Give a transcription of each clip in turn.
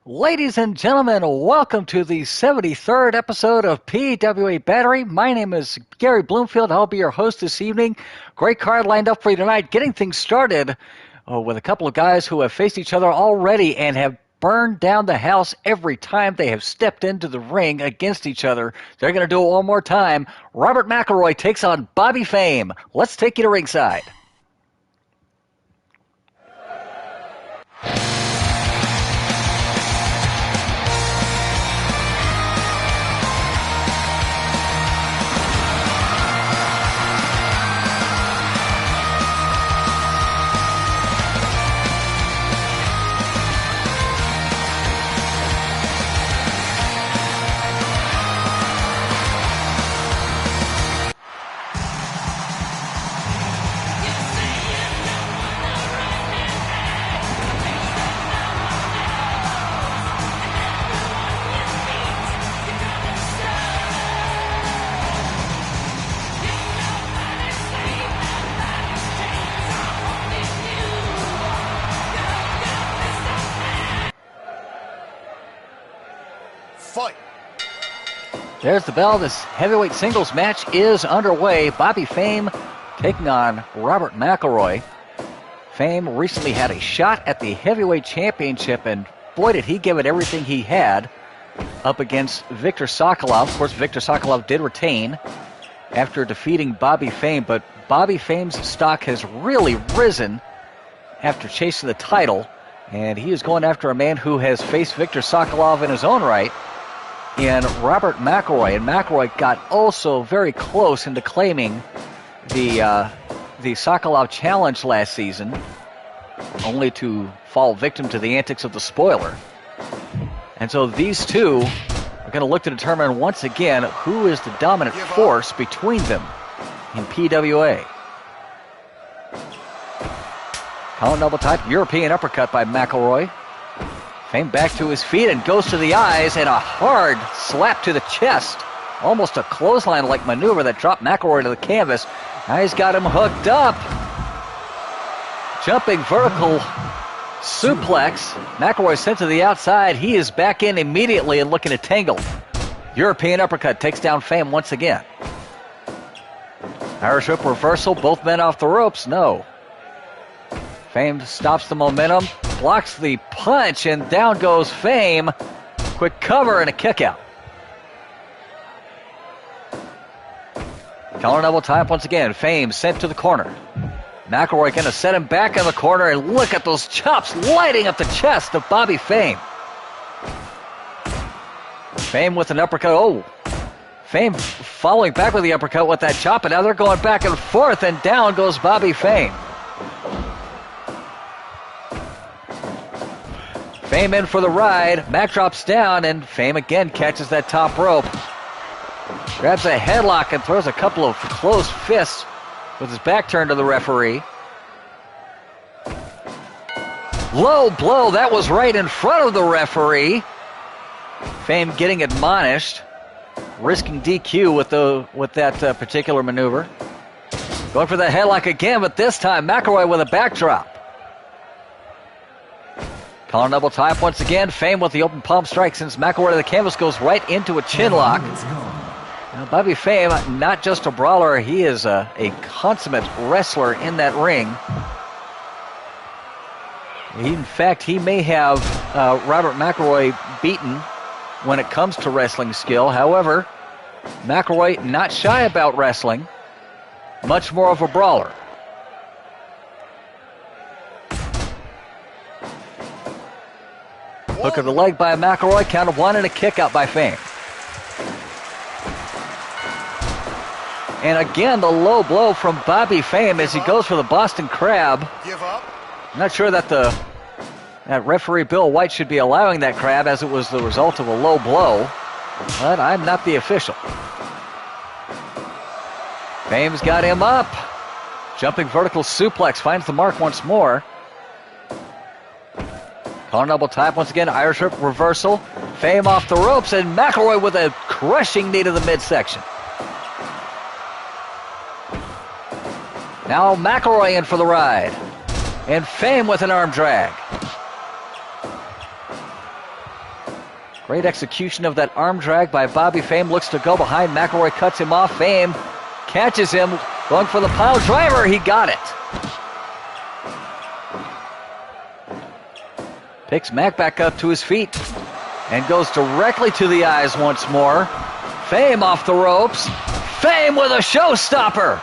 Ladies and gentlemen, welcome to the 73rd episode of PWA Battery. My name is Gary Bloomfield. I'll be your host this evening. Great card lined up for you tonight. Getting things started with a couple of guys who have faced each other already and have burned down the house every time they have stepped into the ring against each other. They're going to do it one more time. Robert McElroy takes on Bobby Fame. Let's take you to ringside. Fight. There's the bell. This heavyweight singles match is underway. Bobby Fame taking on Robert McElroy. Fame recently had a shot at the heavyweight championship, and boy, did he give it everything he had up against Victor Sokolov. Of course, Victor Sokolov did retain after defeating Bobby Fame, but Bobby Fame's stock has really risen after chasing the title, and he is going after a man who has faced Victor Sokolov in his own right, in Robert McElroy. And McElroy got also very close into claiming the Sokolov Challenge last season, only to fall victim to the antics of the spoiler. And so these two are going to look to determine once again who is the dominant force between them in PWA. Collar double type European uppercut by McElroy. Fame back to his feet and goes to the eyes, and a hard slap to the chest. Almost a clothesline-like maneuver that dropped McElroy to the canvas. Now he's got him hooked up. Jumping vertical suplex. McElroy sent to the outside. He is back in immediately and looking to tangle. European uppercut takes down Fame once again. Irish whip reversal. Both men off the ropes. No. Fame stops the momentum, blocks the punch, and down goes Fame. Quick cover and a kick out. Collar double type once again. Fame sent to the corner. McElroy going to set him back in the corner, and look at those chops lighting up the chest of Bobby Fame. Fame with an uppercut. Oh, Fame following back with the uppercut with that chop, and now they're going back and forth, and down goes Bobby Fame. Fame in for the ride. Mac drops down, and Fame again catches that top rope. Grabs a headlock and throws a couple of closed fists with his back turned to the referee. Low blow. That was right in front of the referee. Fame getting admonished, risking DQ with that particular maneuver. Going for the headlock again, but this time McElroy with a backdrop. Collar double type once again. Fame with the open palm strike since McElroy to the canvas goes right into a chin lock. Now, Bobby Fame, not just a brawler, he is a consummate wrestler in that ring. In fact, he may have Robert McElroy beaten when it comes to wrestling skill. However, McElroy not shy about wrestling, much more of a brawler. Hook of the leg by McElroy, count of one, and a kick out by Fame. And again, the low blow from Bobby Fame as he goes for the Boston Crab. Give up. I'm not sure that that referee Bill White should be allowing that crab, as it was the result of a low blow, but I'm not the official. Fame's got him up. Jumping vertical suplex, finds the mark once more. Collar double type once again, Irish whip reversal. Fame off the ropes, and McElroy with a crushing knee to the midsection. Now McElroy in for the ride. And Fame with an arm drag. Great execution of that arm drag by Bobby Fame. Looks to go behind. McElroy cuts him off. Fame catches him. Going for the pile driver. He got it. Picks Mac back up to his feet and goes directly to the eyes once more. Fame off the ropes. Fame with a showstopper.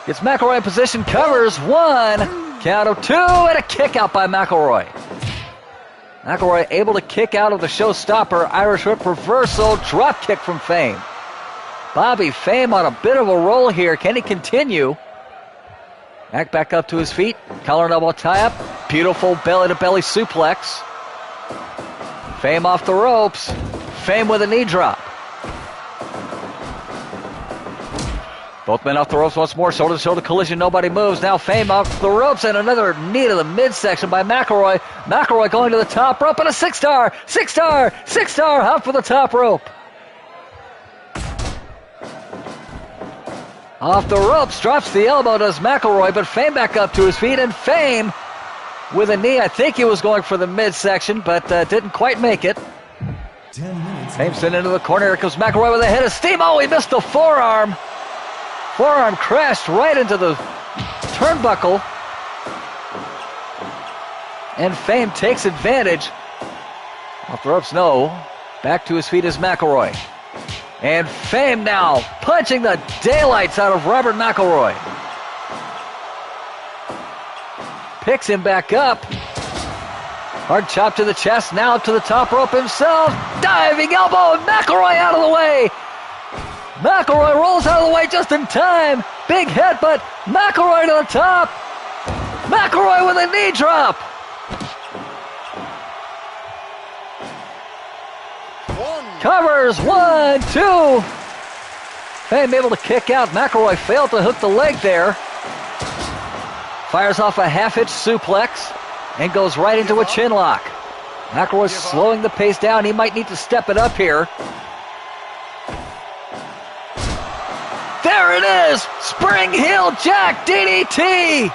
Gets McElroy in position. Covers. One. Count of two. And a kick out by McElroy. McElroy able to kick out of the showstopper. Irish whip reversal. Drop kick from Fame. Bobby Fame on a bit of a roll here. Can he continue? Mac back up to his feet. Collar and elbow tie-up. Beautiful belly-to-belly suplex. Fame off the ropes. Fame with a knee drop. Both men off the ropes once more. Shoulder-to-shoulder collision. Nobody moves. Now Fame off the ropes and another knee to the midsection by McElroy. McElroy going to the top rope and a six-star. Six-star. Six-star. Up for the top rope. Off the ropes, drops the elbow, does McElroy, but Fame back up to his feet, and Fame with a knee. I think he was going for the midsection, but didn't quite make it. 10 minutes. Fame sent into the corner. Here comes McElroy with a head of steam. Oh, he missed the forearm. Forearm crashed right into the turnbuckle. And Fame takes advantage. Off the ropes, no. Back to his feet is McElroy. And Fame now punching the daylights out of Robert McElroy. Picks him back up. Hard chop to the chest, now to the top rope himself. Diving elbow, and McElroy out of the way. McElroy rolls out of the way just in time. Big headbutt, McElroy to the top. McElroy with a knee drop. Covers, 1, 2. Fame able to kick out. McElroy failed to hook the leg there. Fires off a half-hitch suplex and goes right into a chin lock. McElroy slowing the pace down. He might need to step it up here. There it is! Spring heel jack DDT!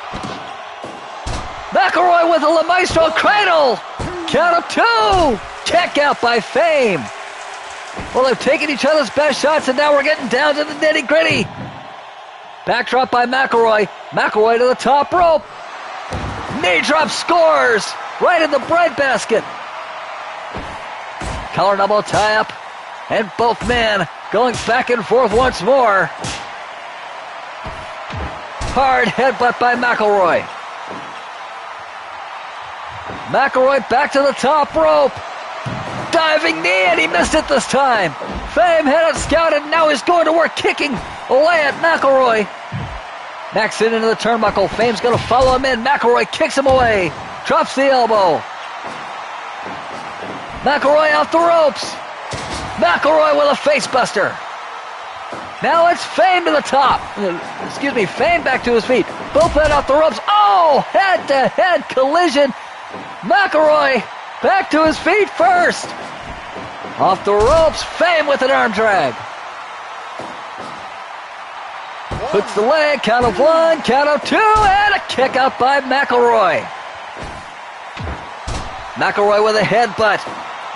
McElroy with a La Maestro cradle! Count of two! Kick out by Fame. Well, they've taken each other's best shots, and now we're getting down to the nitty-gritty. Backdrop by McElroy. McElroy to the top rope. Knee drop scores right in the breadbasket. Collar and elbow tie-up. And both men going back and forth once more. Hard headbutt by McElroy. McElroy back to the top rope. Diving knee, and he missed it this time. Fame had it scouted, and now he's going to work, kicking away at McElroy. Max into the turnbuckle. Fame's going to follow him in. McElroy kicks him away. Drops the elbow. McElroy off the ropes. McElroy with a facebuster. Now it's Fame to the top. Fame back to his feet. Both men off the ropes. Oh, head-to-head collision. McElroy back to his feet first. Off the ropes, Fame with an arm drag. Hooks the leg, count of one, count of two, and a kick out by McElroy. McElroy with a headbutt.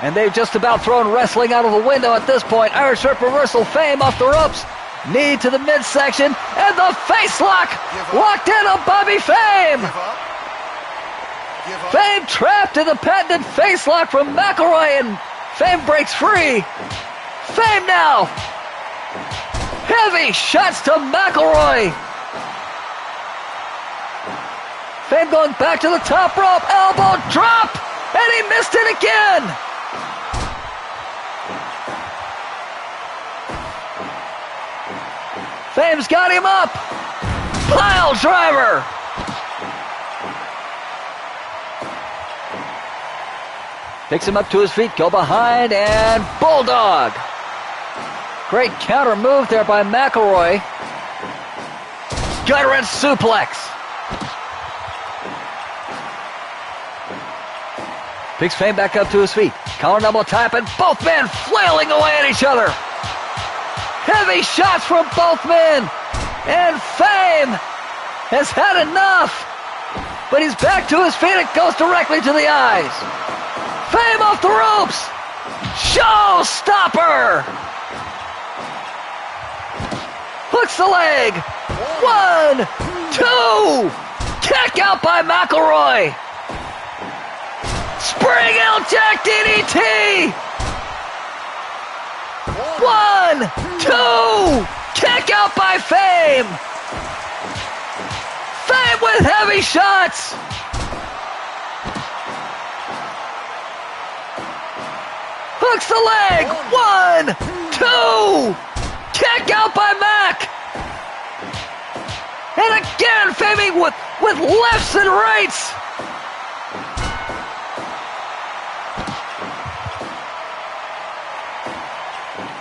And they've just about thrown wrestling out of the window at this point. Irish whip reversal, Fame off the ropes. Knee to the midsection, and the face lock locked in on Bobby Fame. Fame trapped in the patented face lock from McElroy, and Fame breaks free. Fame now. Heavy shots to McElroy. Fame going back to the top rope. Elbow drop, and he missed it again. Fame's got him up. Pile driver. Picks him up to his feet, go behind, and bulldog. Great counter move there by McElroy. Gut wrench suplex. Picks Fame back up to his feet. Collar double tap, and both men flailing away at each other. Heavy shots from both men. And Fame has had enough. But he's back to his feet. It goes directly to the eyes. Fame off the ropes. Showstopper. Hooks the leg. 1, 2. Kick out by McElroy. Spring heel jack DDT. 1, 2. Kick out by Fame. Fame with heavy shots. Hooks the leg. 1, 2. Kick out by Mac. And again, Fame with lefts and rights.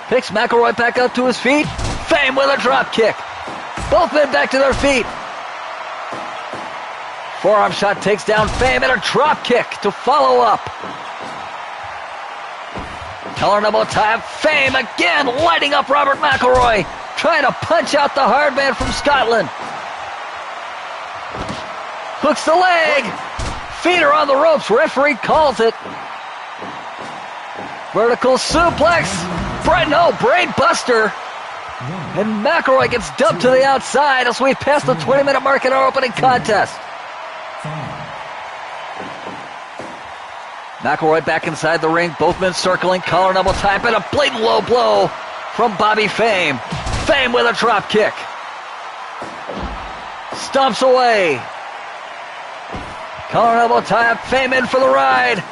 Picks McElroy back up to his feet. Fame with a drop kick. Both men back to their feet. Forearm shot takes down Fame and a drop kick to follow up. Collar and elbow tie. Fame again lighting up Robert McElroy, trying to punch out the hard man from Scotland. Hooks the leg. Feet are on the ropes. Referee calls it. Vertical suplex. Brain buster. And McElroy gets dumped to the outside as we pass the 20-minute mark in our opening contest. McElroy back inside the ring. Both men circling. Collar and elbow tie, and a blatant low blow from Bobby Fame. Fame with a drop kick. Stomps away. Collar and elbow tie up. Fame in for the ride.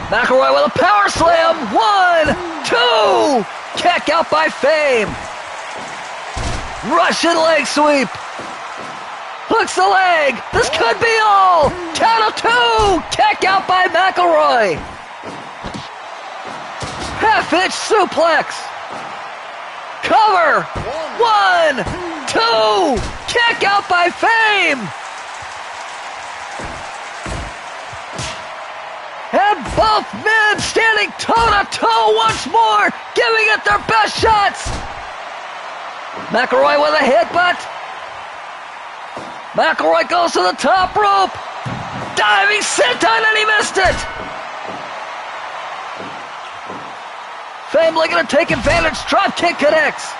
McElroy with a power slam. 1, 2. Kick out by Fame. Russian leg sweep. Hooks the leg. This could be all. Count of 2. Kick out by McElroy. Half-inch suplex. Cover. 1, 2. Kick out by Fame. And both men standing toe-to-toe once more, giving it their best shots. McElroy with a headbutt. McElroy goes to the top rope. Diving senton, and he missed it. Fame looking to take advantage. Drop kick connects.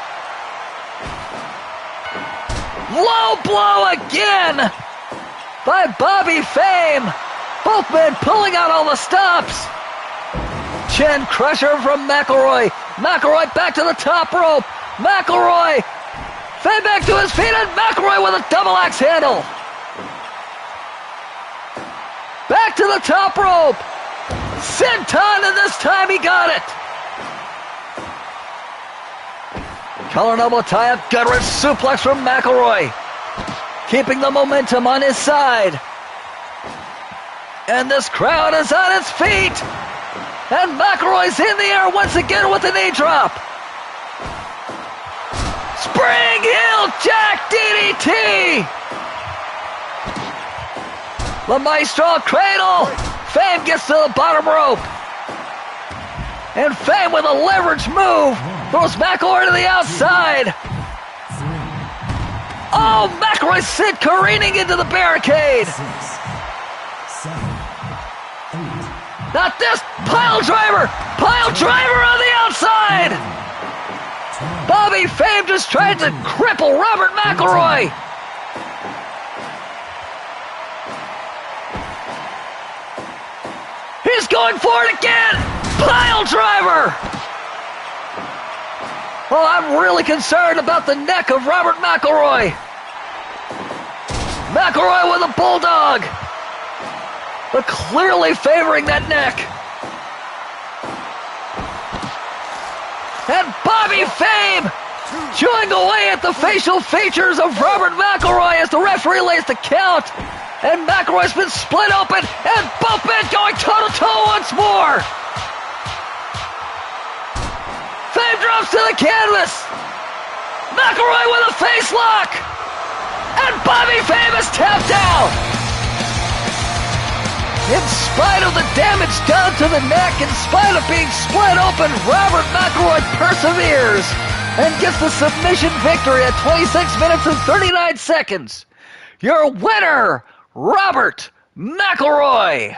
Low blow again by Bobby Fame. Both men pulling out all the stops. Chin crusher from McElroy. McElroy back to the top rope. McElroy. Fame back to his feet, and McElroy with a double axe handle. Back to the top rope. Senton, and this time he got it. Collar and elbow tie up. Gut-wrench suplex from McElroy. Keeping the momentum on his side. And this crowd is on its feet. And McElroy's in the air once again with a knee drop. Spring heel jack DDT. The Maestro cradle. Fame gets to the bottom rope. And Fame with a leverage move throws McElroy to the outside. Oh, McElroy sent careening into the barricade. 6, 7, 8. Not this. Pile driver. Pile driver on the outside. Bobby Fame just tried to cripple Robert McElroy. He's going for it again. Pile driver. Well, I'm really concerned about the neck of Robert McElroy. McElroy with a bulldog, but clearly favoring that neck. And Bobby Fame chewing away at the facial features of Robert McElroy as the referee lays the count. And McElroy's been split open, and both men going toe-to-toe once more. Fame drops to the canvas. McElroy with a face lock. And Bobby Fame is tapped out. In spite of the damage done to the neck, in spite of being split open, Robert McElroy perseveres and gets the submission victory at 26 minutes and 39 seconds. Your winner, Robert McElroy.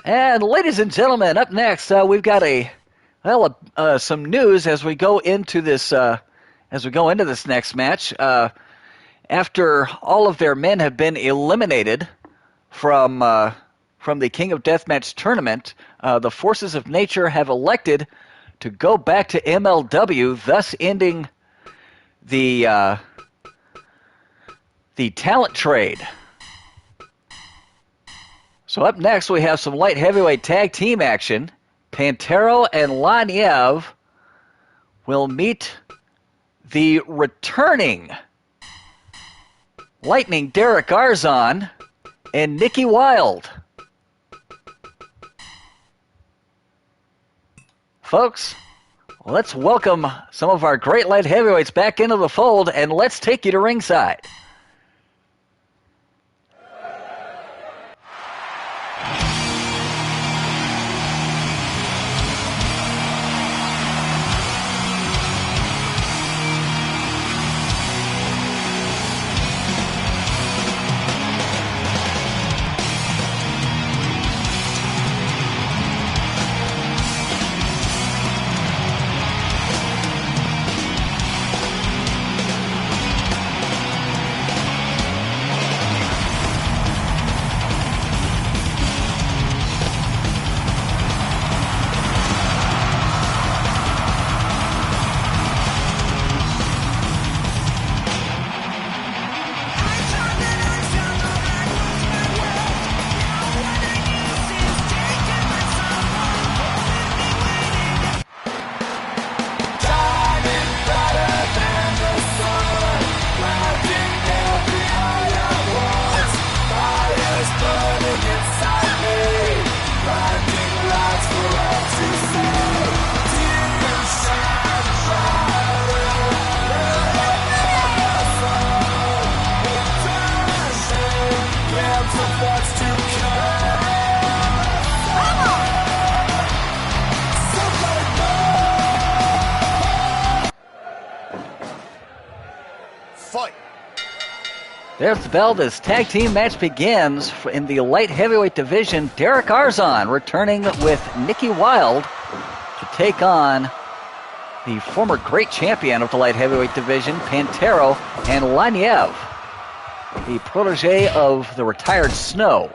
And ladies and gentlemen, up next, we've got some news as we go into this next match. After all of their men have been eliminated from the King of Deathmatch tournament, the forces of nature have elected to go back to MLW, thus ending the talent trade. So up next, we have some light heavyweight tag team action. Pantero and Laniev will meet the returning Lightning Derek Arzon and Nicky Wilde. Folks, let's welcome some of our great light heavyweights back into the fold, and let's take you to ringside. There's the bell. This tag team match begins in the light heavyweight division. Derek Arzon returning with Nicky Wilde to take on the former great champion of the light heavyweight division, Pantero, and Laniev, the protege of the retired Snow.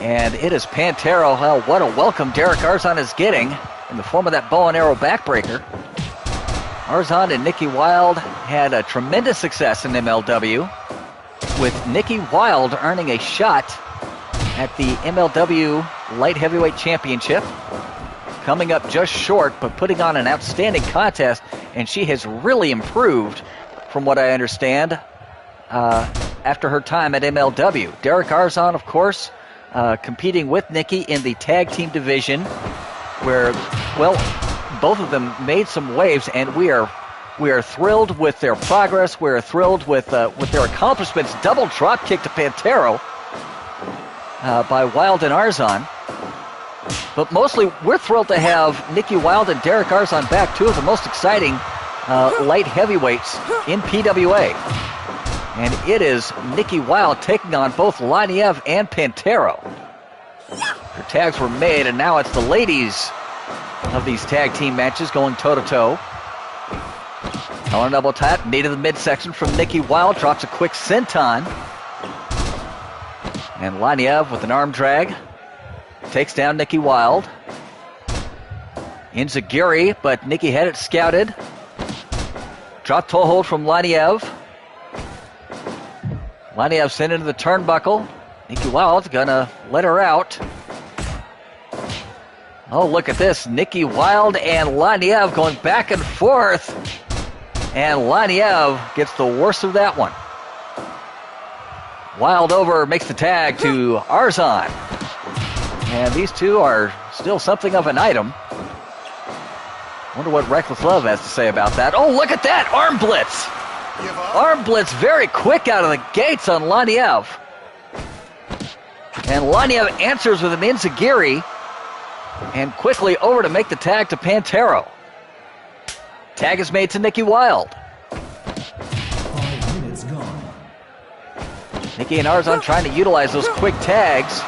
And it is Pantero. Well, what a welcome Derek Arzon is getting in the form of that bow and arrow backbreaker. Arzon and Nicky Wilde had a tremendous success in MLW, with Nicky Wilde earning a shot at the MLW Light Heavyweight Championship, coming up just short, but putting on an outstanding contest, and she has really improved, from what I understand, after her time at MLW. Derek Arzon, of course, competing with Nicky in the tag team division, where, well, both of them made some waves, and we are thrilled with their progress. We're thrilled with their accomplishments. Double drop kick to Pantero by Wilde and Arzon. But mostly, we're thrilled to have Nicky Wilde and Derek Arzon back, two of the most exciting light heavyweights in PWA. And it is Nicky Wilde taking on both Laniev and Pantero. Their tags were made, and now it's the ladies of these tag team matches going toe-to-toe. Collar double tap, knee to the midsection from Nicky Wilde, drops a quick senton. And Laniev with an arm drag takes down Nicky Wilde. Enziguri, but Nicky had it scouted. Drop toe hold from Laniev. Laniev sent into the turnbuckle. Nicky Wilde's gonna let her out. Oh, look at this. Nicky Wilde and Laniev going back and forth. And Laniev gets the worst of that one. Wilde over makes the tag to Arzon. And these two are still something of an item. Wonder what Reckless Love has to say about that. Oh, look at that. Arm blitz. Arm blitz very quick out of the gates on Laniev. And Laniev answers with an enziguri. And quickly over to make the tag to Pantero. Tag is made to Nicky Wilde. 5 minutes gone. Nicky and Arzon trying to utilize those quick tags.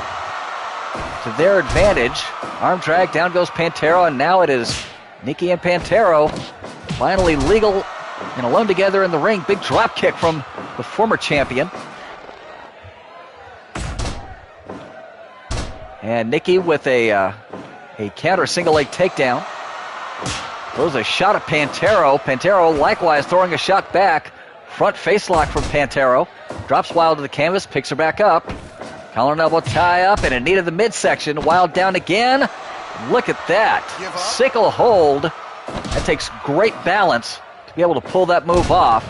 to their advantage. Arm drag, down goes Pantera, and now it is Nikki and Pantera finally legal and alone together in the ring. Big drop kick from the former champion. And Nikki with a counter single leg takedown. Throws a shot at Pantera. Pantera likewise throwing a shot back. Front face lock from Pantera. Drops Wild to the canvas, picks her back up. Collar and elbow tie up and a knee to the midsection. Wild down again. Look at that. Sickle hold. That takes great balance to be able to pull that move off.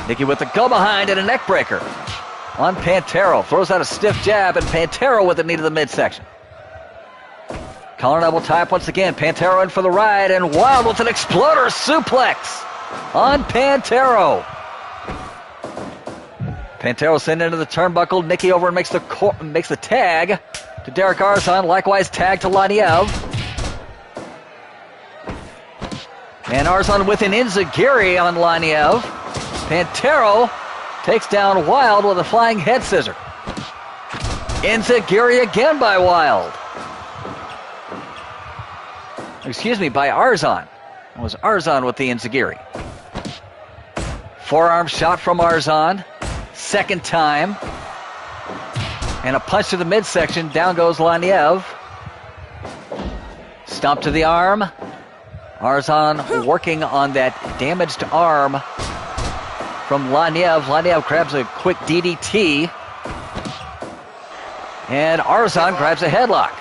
Nikki with the go behind and a neck breaker on Pantera. Throws out a stiff jab, and Pantera with a knee to the midsection. Collar and elbow tie up once again. Pantera in for the ride, and Wild with an exploder suplex on Pantera. Pantera sent into the turnbuckle. Nikki over and makes the tag to Derek Arzon. Likewise tag to Laniev. And Arzon with an enziguri on Laniev. Pantera takes down Wild with a flying head scissor. Enziguri again by Wild. Excuse me, by Arzon. It was Arzon with the enziguri. Forearm shot from Arzon. Second time. And a punch to the midsection. Down goes Laniev. Stomp to the arm. Arzon working on that damaged arm from Laniev. Laniev grabs a quick DDT. And Arzon grabs a headlock.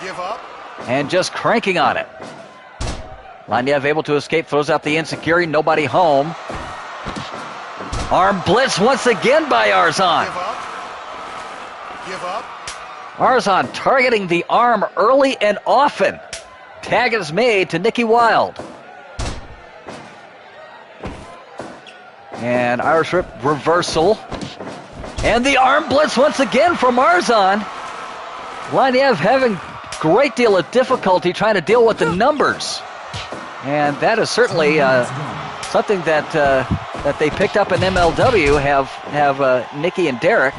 Give up. And just cranking on it. Laniev able to escape, throws out the enziguri, nobody home. Arm blitz once again by Arzon. Give up. Arzon targeting the arm early and often. Tag is made to Nikki Wild. And Irish Whip reversal. And the arm blitz once again from Arzon. Laniev having great deal of difficulty trying to deal with the numbers. And that is certainly something that they picked up in MLW, have Nikki and Derek.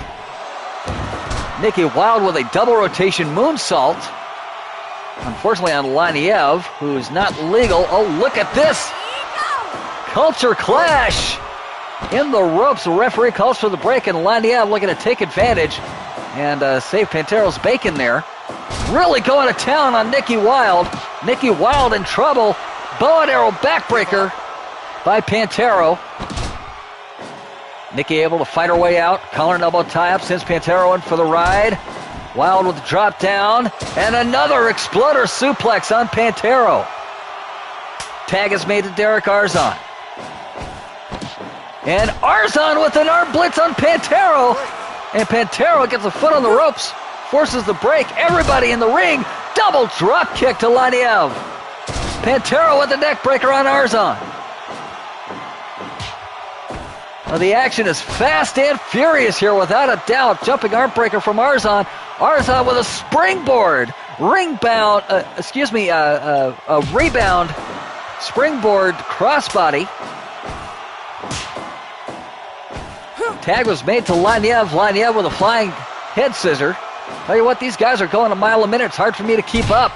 Nikki Wild with a double rotation moonsault. Unfortunately on Laniev, who's not legal. Oh, look at this. Culture clash in the ropes. The referee calls for the break, and Laniev looking to take advantage and save Pantera's bacon there. Really going to town on Nikki Wild. Nikki Wild in trouble. Bow and arrow backbreaker by Pantera. Nikki able to fight her way out. Collar and elbow tie-up, sends Pantera in for the ride. Wild with the drop down. And another exploder suplex on Pantera. Tag is made to Derek Arzon. And Arzon with an arm blitz on Pantera. And Pantera gets a foot on the ropes. Forces the break. Everybody in the ring. Double drop kick to Laniev. Pantera with the neck breaker on Arzon. Well, the action is fast and furious here, without a doubt. Jumping arm breaker from Arzon. Arzon with a springboard. A rebound. Springboard crossbody. Tag was made to Laniev. Laniev with a flying head scissor. Tell you what, these guys are going a mile a minute. It's hard for me to keep up.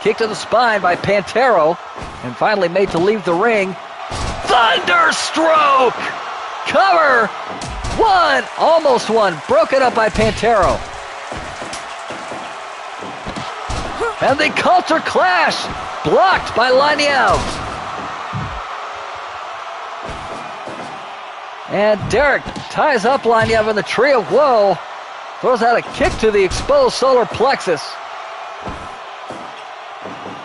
Kick to the spine by Pantera. And finally made to leave the ring. Thunderstroke! Cover! One! Almost one. Broken up by Pantera. And the culture clash! Blocked by Laniev. And Derek ties up Laniev in the tree of woe. Throws out a kick to the exposed solar plexus.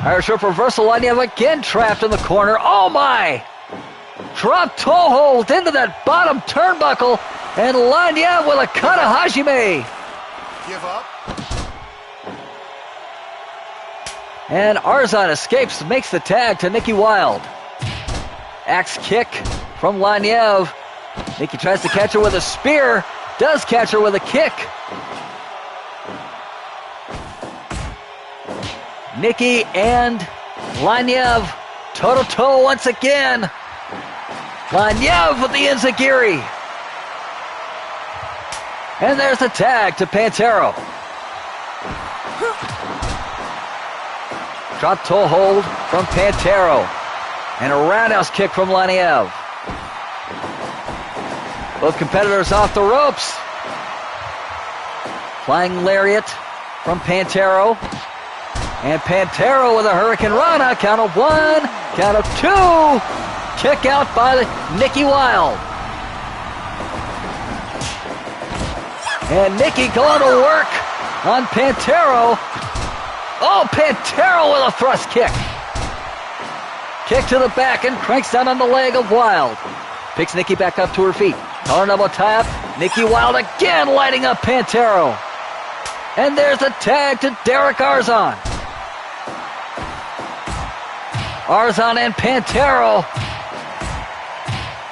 Irish Whip reversal. Laniev again trapped in the corner. Oh my! Drop toe hold into that bottom turnbuckle. And Laniev with a cut of Hajime. Give up. And Arzon escapes, makes the tag to Nikki Wild. Axe kick from Laniev. Nikki tries to catch her with a spear. Does catch her with a kick. Nikki and Laniev toe-to-toe once again. Laniev with the enziguri. And there's the tag to Pantero. Drop toe hold from Pantero. And a roundhouse kick from Laniev. Both competitors off the ropes. Flying lariat from Pantero. And Pantero with a Hurricane Rana. Count of 1, count of 2. Kick out by Nicky Wilde. And Nicky going to work on Pantero. Oh, Pantero with a thrust kick. Kick to the back and cranks down on the leg of Wilde. Picks Nicky back up to her feet. Collar elbow tie up. Nicky Wilde again lighting up Pantero. And there's a tag to Derek Arzon. Arzon and Pantero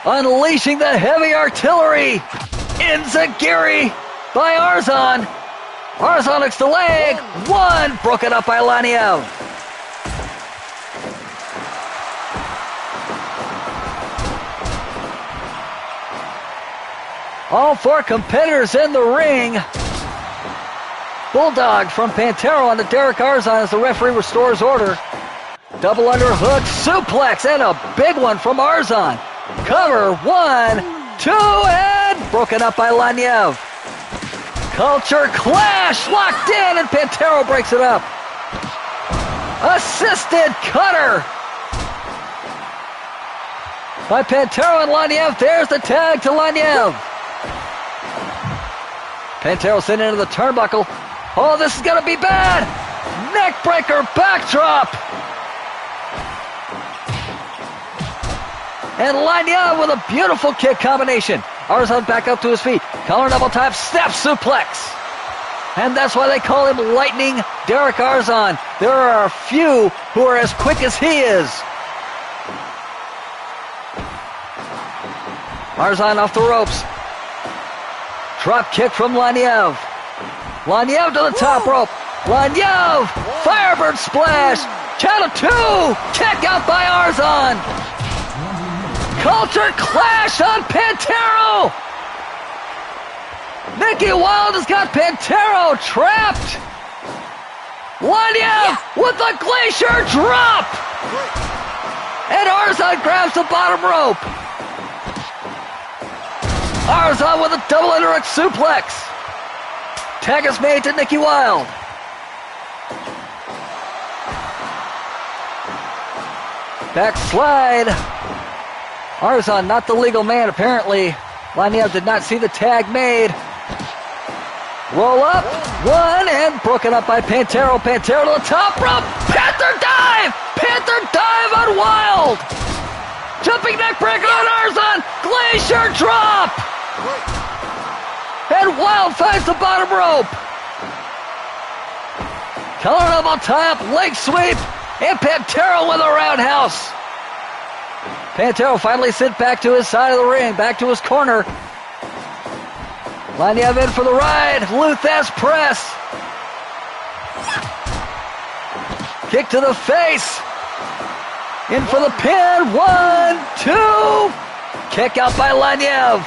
unleashing the heavy artillery. Enziguri by Arzon. Arzon hooks the leg. 1, broken up by Laniev. All 4 competitors in the ring. Bulldog from Pantero on to Derek Arzon as the referee restores order. Double underhook, suplex, and a big one from Arzon. Cover, 1, 2, and broken up by Laniev. Culture clash, locked in, and Pantero breaks it up. Assisted cutter by Pantero and Laniev. There's the tag to Laniev. Pantero sent into the turnbuckle. Oh, this is going to be bad. Neckbreaker backdrop. And Laniev with a beautiful kick combination. Arzon back up to his feet. Collar double type, snap suplex. And that's why they call him Lightning Derek Arzon. There are a few who are as quick as he is. Arzon off the ropes. Drop kick from Laniev. Laniev to the top rope. Laniev, Firebird splash. Count of 2. Kick out by Arzon. Culture clash on Pantero. Nicky Wilde has got Pantero trapped. Laniev with the glacier drop. And Arzon grabs the bottom rope. Arzon with a double underhook suplex. Tag is made to Nicky Wilde. Backslide. Arzon not the legal man apparently. Laniev did not see the tag made. Roll up. 1 and broken up by Pantero. Pantero to the top rope. Panther dive. Panther dive on Wilde. Jumping neckbreaker on Arzon. Glacier drop. And Wilde finds the bottom rope. Collar elbow tie up, leg sweep, and Pantero with a roundhouse. Pantero finally sent back to his side of the ring, back to his corner. Laniev in for the ride, Luthez press. Kick to the face. In for the pin, 1, 2. Kick out by Laniev.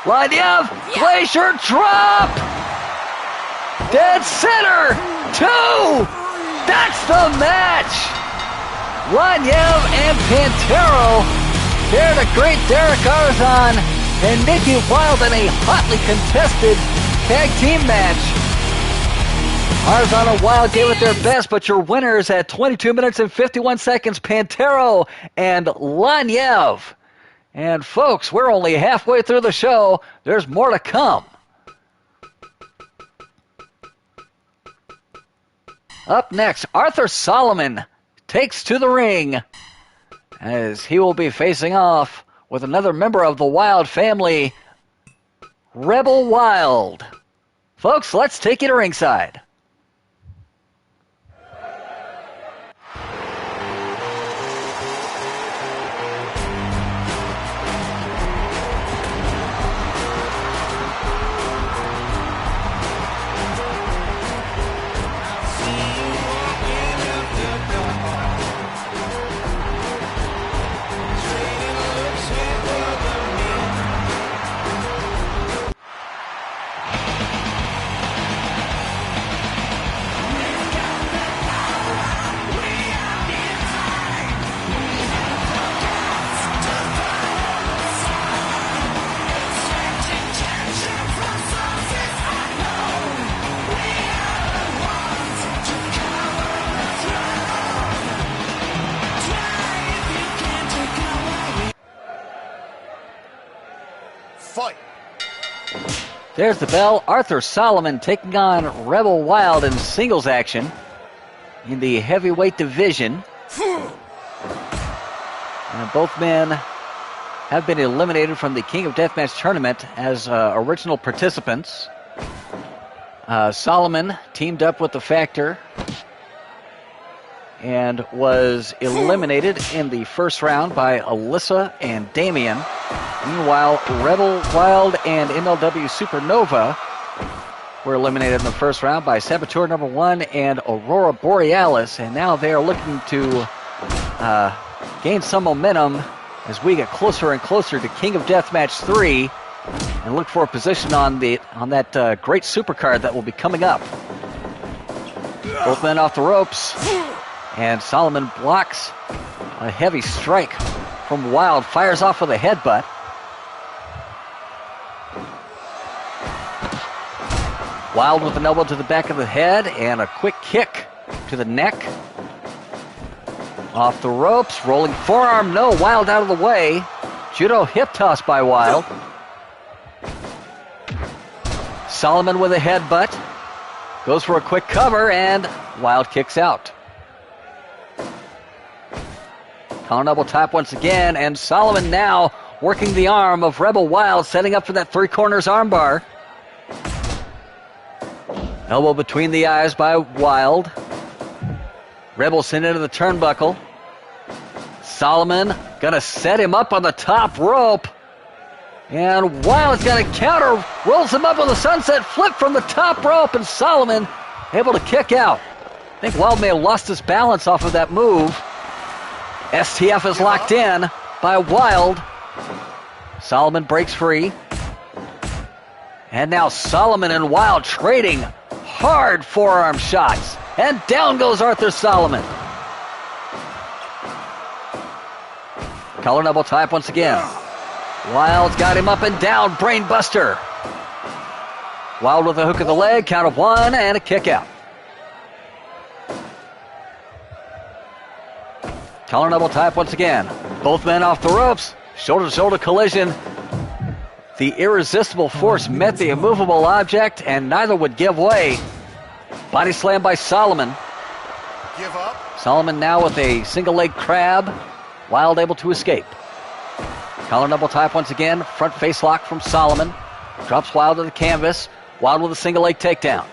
Laniev, glacier drop. Dead center, 2. That's the match. Laniev and Pantero there to great Derek Arzon and Nicky Wilde in a hotly contested tag team match. Arzon and Wilde gave it their best, but your winners at 22 minutes and 51 seconds, Pantero and Laniev. And folks, we're only halfway through the show. There's more to come. Up next, Arthur Solomon takes to the ring as he will be facing off with another member of the Wilde family, Rebel Wilde. Folks, let's take you to ringside. Fight. There's the bell. Arthur Solomon taking on Rebel Wild in singles action in the heavyweight division. And both men have been eliminated from the King of Deathmatch tournament as original participants. Solomon teamed up with the Factor and was eliminated in the first round by Alyssa and Damien. Meanwhile, Rebel Wild and MLW Supernova were eliminated in the first round by Saboteur number 1 and Aurora Borealis, and now they are looking to gain some momentum as we get closer and closer to King of Deathmatch 3 and look for a position on that great supercard that will be coming up. Both men off the ropes, and Solomon blocks a heavy strike from Wild, fires off with a headbutt. Wild with an elbow to the back of the head and a quick kick to the neck. Off the ropes, rolling forearm, no, Wild out of the way. Judo hip toss by Wild. Solomon with a headbutt. Goes for a quick cover and Wild kicks out. Collar double tap once again, and Solomon now working the arm of Rebel Wild, setting up for that three corners armbar. Elbow between the eyes by Wild. Rebel sent into the turnbuckle. Solomon gonna set him up on the top rope. And Wild's gonna counter, rolls him up with a sunset flip from the top rope, and Solomon able to kick out. I think Wild may have lost his balance off of that move. STF is locked in by Wild. Solomon breaks free. And now Solomon and Wild trading hard forearm shots. And down goes Arthur Solomon. Collar double type once again. Wild's got him up and down, brainbuster. Wild with a hook of the leg, count of one, and a kick out. Collar double type once again. Both men off the ropes, shoulder-to-shoulder collision. The irresistible force met the immovable object, and neither would give way. Body slam by Solomon. Give up. Solomon now with a single leg crab. Wild able to escape. Collar double type once again. Front face lock from Solomon. Drops Wild to the canvas. Wild with a single leg takedown.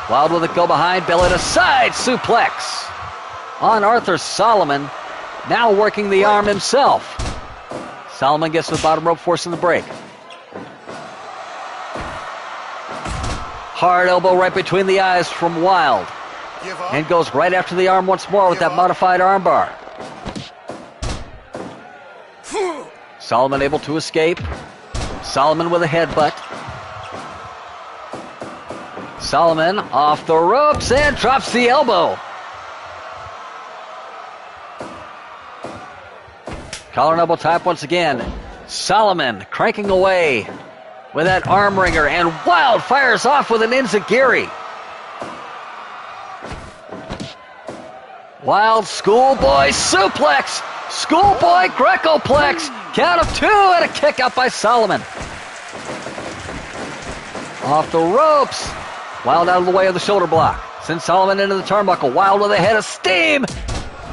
Wild with a go behind, belly to side suplex on Arthur Solomon. Now working the arm himself. Solomon gets to the bottom rope, forcing the break. Hard elbow right between the eyes from Wild. And goes right after the arm once more with that modified armbar. Solomon able to escape. Solomon with a headbutt. Solomon off the ropes and drops the elbow. Collar and elbow type once again. Solomon cranking away with that arm wringer, and Wild fires off with an enziguri. Wild schoolboy suplex. Schoolboy Greco-plex. Count of two and a kick out by Solomon. Off the ropes. Wild out of the way of the shoulder block. Sends Solomon into the turnbuckle. Wild with a head of steam.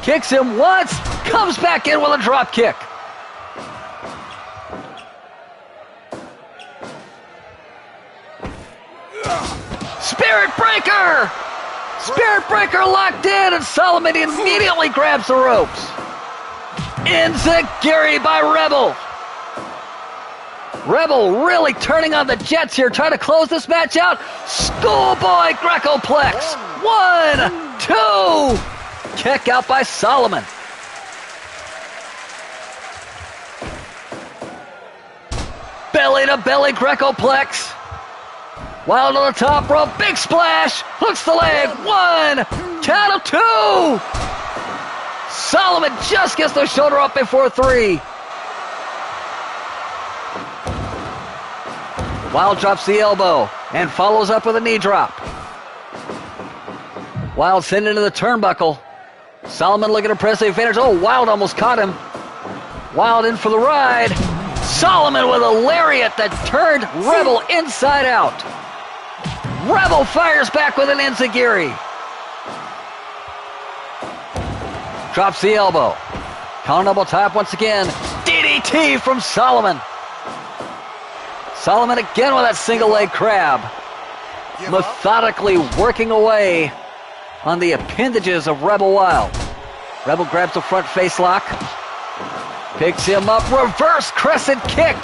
Kicks him once. Comes back in with a drop kick. Spirit Breaker! Spirit Breaker locked in, and Solomon immediately grabs the ropes. Enziguri by Rebel. Rebel really turning on the Jets here, trying to close this match out. Schoolboy Greco-plex. 1, 2. Kick out by Solomon. Belly to belly Greco-plex. Wild on the top rope, big splash, hooks the leg, 1, count of 2. Solomon just gets the shoulder up before 3. Wild drops the elbow and follows up with a knee drop. Wild sent into the turnbuckle. Solomon looking to press the advantage. Oh, Wild almost caught him. Wild in for the ride. Solomon with a lariat that turned Rebel inside out. Rebel fires back with an enziguri. Drops the elbow. Counter double top once again. DDT from Solomon. Solomon again with that single leg crab. Methodically working away on the appendages of Rebel Wild. Rebel grabs the front face lock. Picks him up. Reverse crescent kick.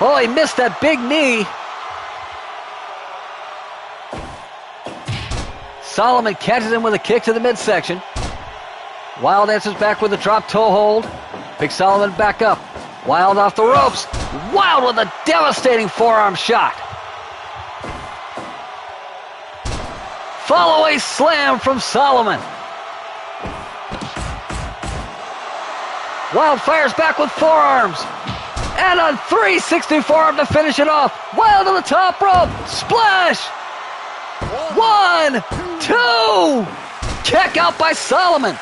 Oh, he missed that big knee. Solomon catches him with a kick to the midsection. Wild answers back with a drop toe hold. Picks Solomon back up. Wild off the ropes. Wild with a devastating forearm shot. Follow-away slam from Solomon. Wild fires back with forearms. And a 360 forearm to finish it off. Wild to the top rope. Splash. 1, 2. Kick out by Solomon.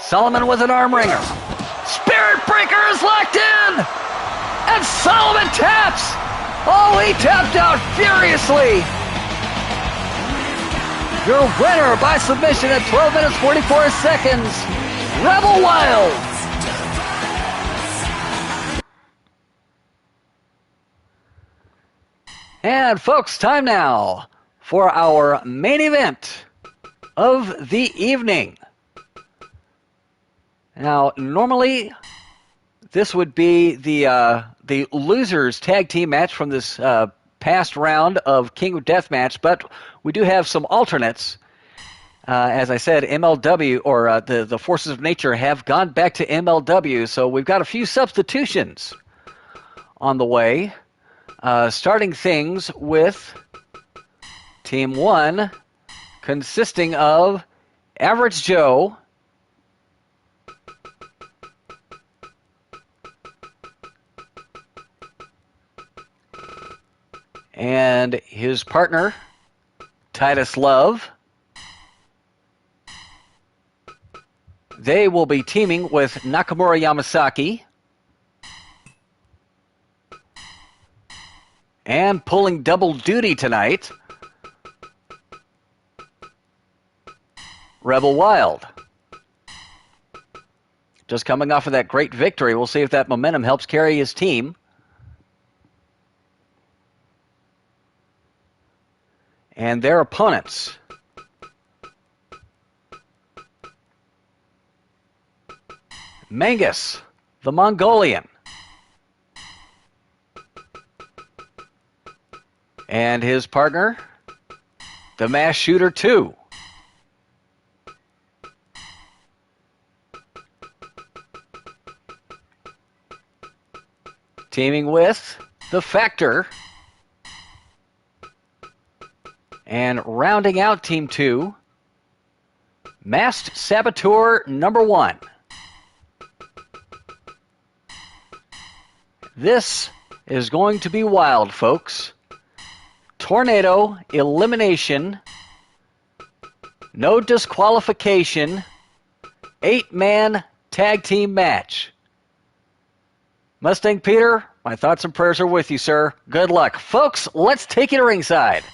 Solomon with an arm wringer. Spirit breaker is locked in. And Solomon taps. Oh, he tapped out furiously. Your winner by submission at 12 minutes 44 seconds, Rebel Wild. And folks, time now for our main event of the evening. Now, normally this would be the losers tag team match from this past round of King of Deathmatch, but we do have some alternates. As I said, MLW, or the Forces of Nature, have gone back to MLW, so we've got a few substitutions on the way. Starting things with Team 1, consisting of Average Joe, and his partner, Titus Love. They will be teaming with Nakamura Yamasaki. And pulling double duty tonight, Rebel Wild. Just coming off of that great victory. We'll see if that momentum helps carry his team. And their opponents. Mangus, the Mongolian. And his partner, the Mass Shooter 2. Teaming with the Factor. And rounding out Team 2, Masked Saboteur number 1. This is going to be wild, folks. Tornado, elimination, no disqualification, 8-man tag team match. Mustang Peter, my thoughts and prayers are with you, sir. Good luck. Folks, let's take it ringside.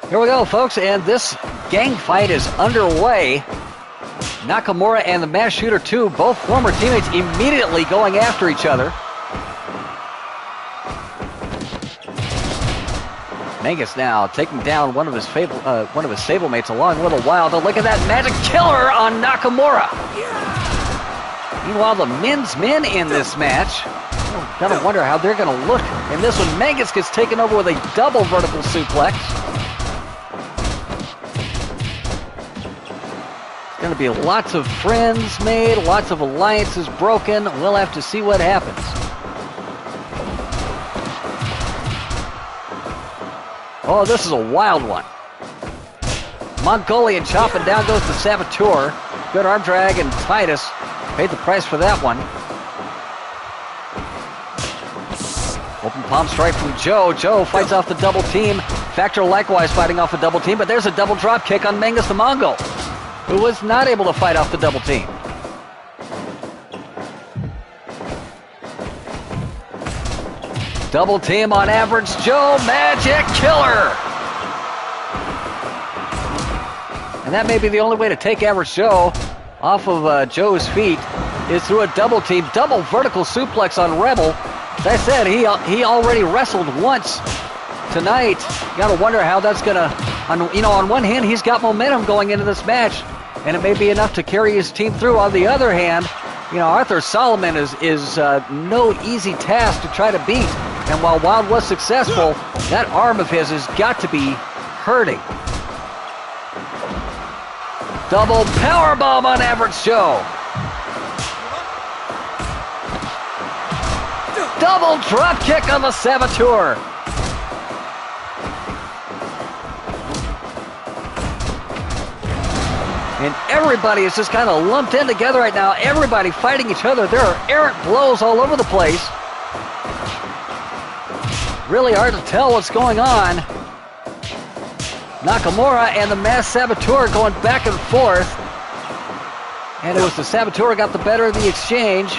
Here we go, folks, and this gang fight is underway. Nakamura and the mass shooter, too, both former teammates, immediately going after each other. Mangus now taking down one of his stablemates along with a Wild. Oh, look at that magic killer on Nakamura. Meanwhile, the men's men in this match, gotta wonder how they're gonna look in this one. Mangus gets taken over with a double vertical suplex. It's gonna be lots of friends made, lots of alliances broken. We'll have to see what happens. Oh, this is a wild one. Mongolian chopping down goes the Saboteur. Good arm drag, and Titus paid the price for that one. Open palm strike from Joe. Joe fights off the double team. Factor likewise fighting off a double team, but there's a double drop kick on Mangus the Mongol, who was not able to fight off the double team. Double team on Average Joe, magic killer. And that may be the only way to take Average Joe off of Joe's feet is through a double team, double vertical suplex on Rebel. As I said, he already wrestled once tonight. You gotta wonder how that's gonna, on one hand, he's got momentum going into this match, and it may be enough to carry his team through. On the other hand, Arthur Solomon is no easy task to try to beat. And while Wild was successful, that arm of his has got to be hurting. Double powerbomb on Average Joe. Double drop kick on the Saboteur. And everybody is just kind of lumped in together right now. Everybody fighting each other. There are errant blows all over the place. Really hard to tell what's going on. Nakamura and the masked Saboteur going back and forth. And it was the Saboteur got the better of the exchange.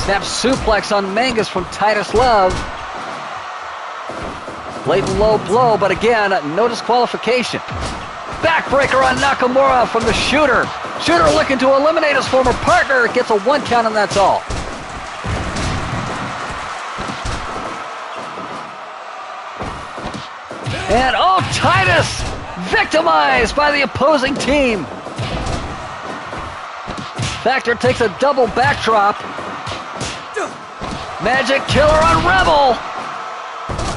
Snap suplex on Mangus from Titus Love. Blatant low blow, but again, no disqualification. Backbreaker on Nakamura from the Shooter. Shooter looking to eliminate his former partner. Gets a 1 count, and that's all. And Titus victimized by the opposing team. Factor takes a double backdrop. Magic killer on Rebel.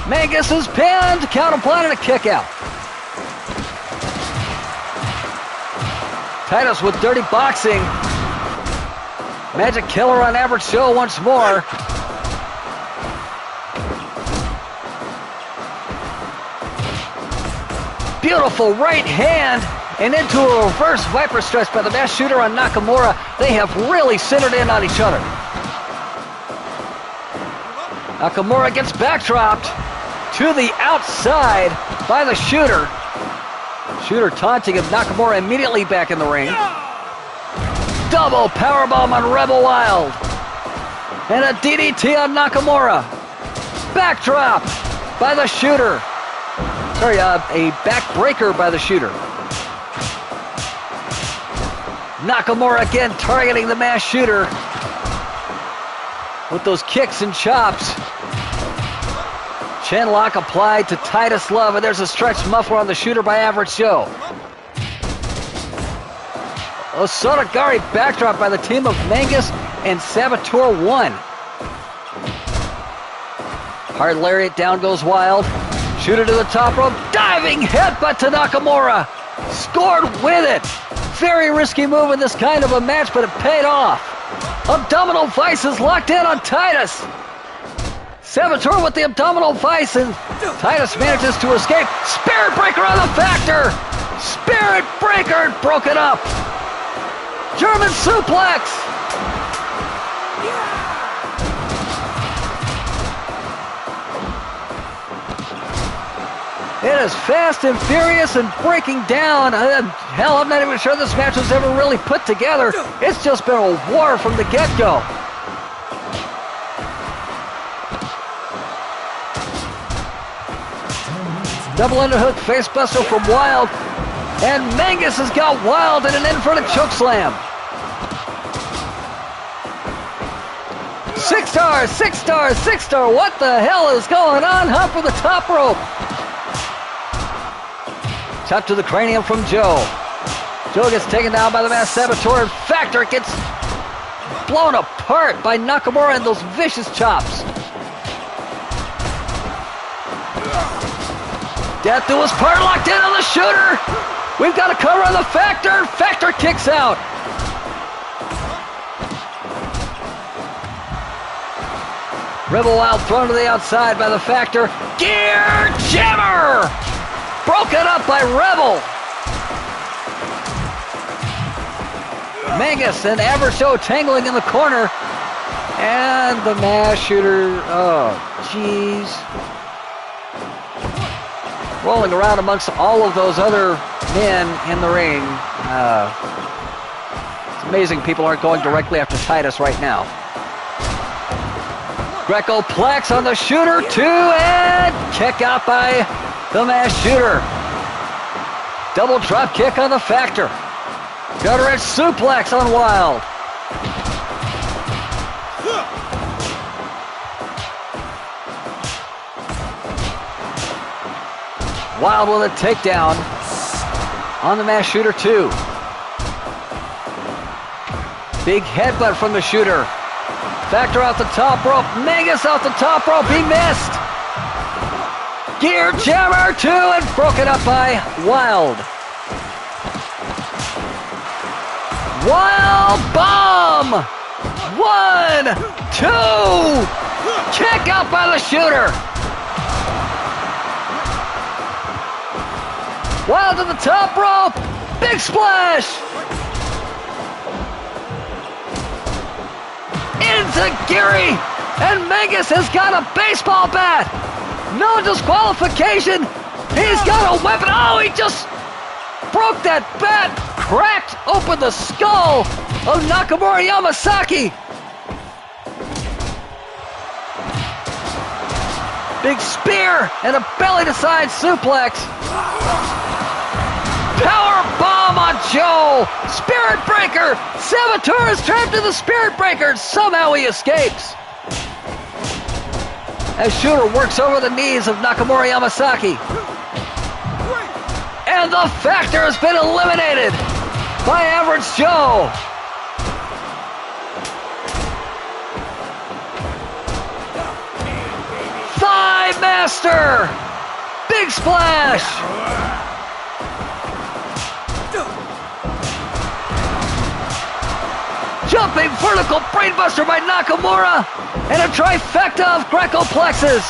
Mangus is pinned. Count applied and a kick out. Titus with dirty boxing. Magic killer on Average Joe once more. Beautiful right hand and into a reverse Viper stretch by the masked shooter on Nakamura. They have really centered in on each other. Nakamura gets backdropped to the outside by the Shooter. Shooter taunting him. Nakamura immediately back in the ring. Double powerbomb on Rebel Wild. And a DDT on Nakamura. Backdrop by the Shooter. Sorry, a backbreaker by the Shooter. Nakamura again targeting the masked shooter with those kicks and chops. Chin lock applied to Titus Love, and there's a stretch muffler on the Shooter by Average Joe. Osotagari backdrop by the team of Mangus and Saboteur 1. Hard lariat, down goes Wild. Shooter to the top rope, diving headbutt to Nakamura. Scored with it. Very risky move in this kind of a match, but it paid off. Abdominal vice is locked in on Titus. Saboteur with the abdominal vice, and Titus manages to escape. Spirit breaker on the Factor. Spirit breaker broken up. German suplex. It is fast and furious and breaking down. Hell, I'm not even sure this match was ever really put together. It's just been a war from the get-go. Double underhook facebuster from Wild. And Mangus has got Wild in an inverted chokeslam. 6 stars, 6 stars, 6 star. What the hell is going on? Hop for the top rope. Chop to the cranium from Joe. Joe gets taken down by the Masked Saboteur, and Factor gets blown apart by Nakamura and those vicious chops. Death to his part, locked in on the shooter. We've got a cover on the Factor. Factor kicks out. Rebel Wild thrown to the outside by the Factor. Gear Jammer! Broken up by Rebel. Mangus and Average Joe tangling in the corner. And the mass shooter, oh, jeez. Rolling around amongst all of those other men in the ring. It's amazing people aren't going directly after Titus right now. Greco-Plex on the shooter, 2, and kick out by the mass shooter. Double drop kick on the Factor. Gutter edge suplex on Wild. Wild with a takedown on the mass shooter, 2. Big headbutt from the shooter. Factor off the top rope. Mangus off the top rope. He missed. Gear Jammer, 2, and broken up by Wild. Wild bomb. 1, 2. Kick out by the shooter. Wild to the top rope. Big splash. Into Geary. And Mangus has got a baseball bat. No disqualification. He's got a weapon. Oh, he just broke that bat. Cracked open the skull of Nakamura Yamasaki. Big spear and a belly-to-side suplex. Power bomb on Joe. Spirit breaker. Saboteur is trapped in the spirit breaker. Somehow he escapes. As Shooter works over the knees of Nakamura Yamasaki. And the Factor has been eliminated by Average Joe. Thigh Master. Big splash. Jumping vertical brainbuster by Nakamura. And a trifecta of Greco-Plexes.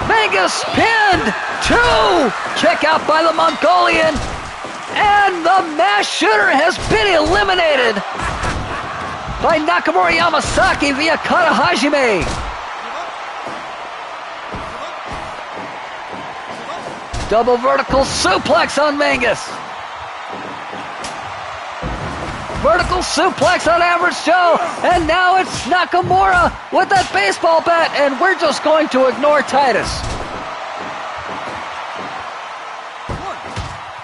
Mangus pinned. 2. Kick out by the Mongolian. And the mass shooter has been eliminated by Nakamura Yamasaki via Kata Hajime. Double vertical suplex on Mangus. Vertical suplex on Average Joe. And now it's Nakamura with that baseball bat. And we're just going to ignore Titus.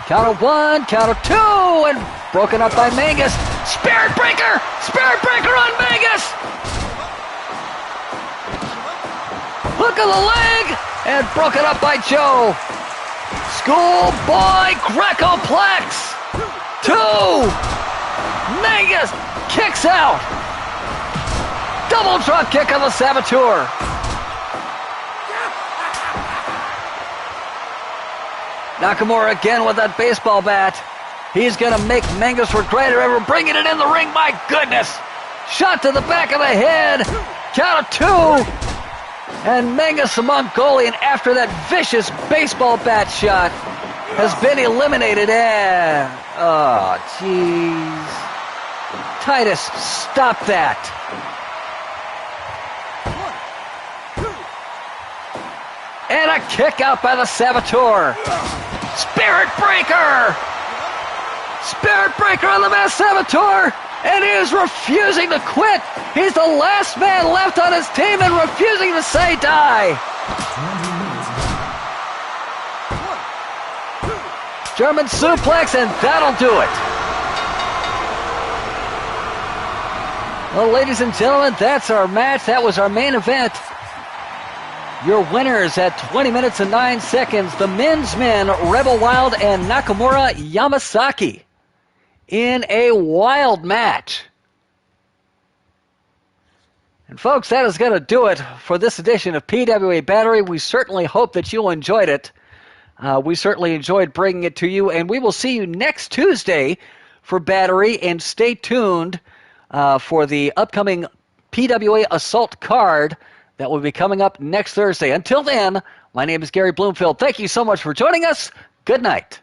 Count of 1, count of 2, and broken up by Mangus. Spirit breaker! Spirit breaker on Mangus! Hook of the leg! And broken up by Joe. Schoolboy Greco-Plex! 2! Mangus kicks out! Double drop kick on the Saboteur. Nakamura again with that baseball bat. He's going to make Mangus regret it ever bringing it in the ring. My goodness. Shot to the back of the head. Count of 2. And Mangus the Mongolian, after that vicious baseball bat shot, has been eliminated. Oh, jeez. Titus, stop that. And a kick out by the Saboteur. Spirit breaker! Spirit breaker on the Masked Saboteur! And he is refusing to quit. He's the last man left on his team and refusing to say die. German suplex, and that'll do it. Well, ladies and gentlemen, that's our match. That was our main event. Your winners at 20 minutes and 9 seconds, the men's men, Rebel Wild and Nakamura Yamasaki, in a wild match. And folks, that is going to do it for this edition of PWA Battery. We certainly hope that you enjoyed it. We certainly enjoyed bringing it to you, and we will see you next Tuesday for Battery, and stay tuned for the upcoming PWA Assault card that will be coming up next Thursday. Until then, my name is Gary Bloomfield. Thank you so much for joining us. Good night.